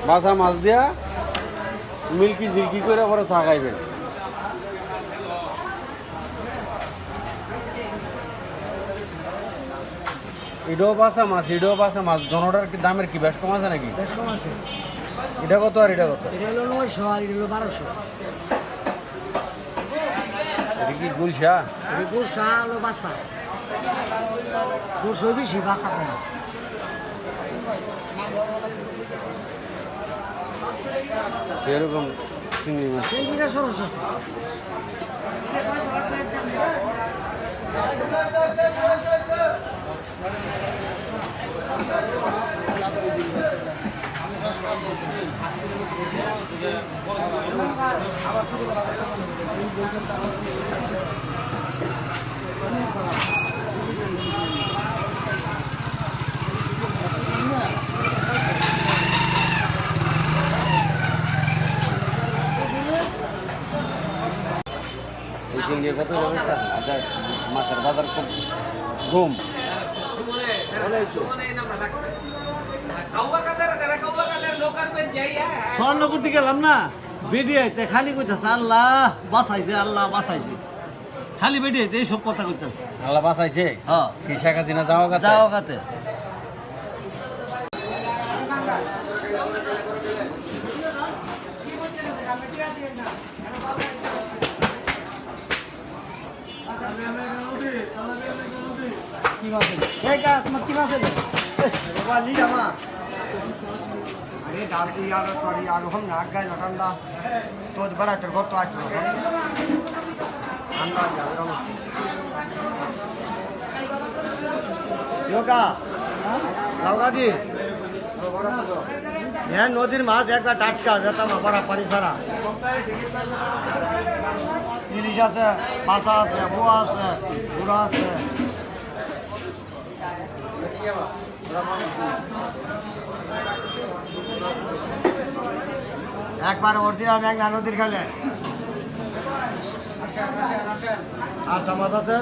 বাসা মাছ দিয়া মিল্কি ঝিলকি করে পরে চা খাইবেন। এটাও বাসা মাছ দোনোটার কি দামের কি বেশ কম আছে নাকি? বেশ কম আছে। এটা কত আর এটা কত? এটা হলো 900 আর এটা হলো 1200। এটা কি গুলশা? এটা গুলশা হলো বাসা। গুলশা বেশি বাসা কম। এরকম চিংড়ি মাছ চিংড়িটা সরস আছে। এই চিংড়ি কত ব্যবস্থা? আচ্ছা, মাছের বাজার খুব ঘুম। স্বর্ণপুরতে গেলাম না, বেডিয়াইতে খালি কইতাছে আল্লাহ বাঁচাইছে, আল্লাহ বাঁচাইছে, খালি বেডিয়াইতে এইসব কথা কইতাছে। আল্লাহ বাঁচাইছে। হ্যাঁ, কি শেখ হাসিনা যাওয়া কথা? যাও কাতে কি মাছ এলো? এই কা তোমার কি মাছ এলো? বাবা লিডা মা। আরে ডাল কি আর তোর আর হম না গায় না ঠান্ডা। তোর বড় তোর গত আছে না। ঠান্ডা যাবে রম। লোকা লাগা দি। হ্যাঁ নদীর মাছ একবার টাটকা যেতাম বড় পানি ছাড়া। ইলিশ আছে, মাছা আছে, বোয়া আছে, ঘোড়া আছে। একবার অরিজিনাল মেঘনা নদীর খেলে আর মাছ আছে।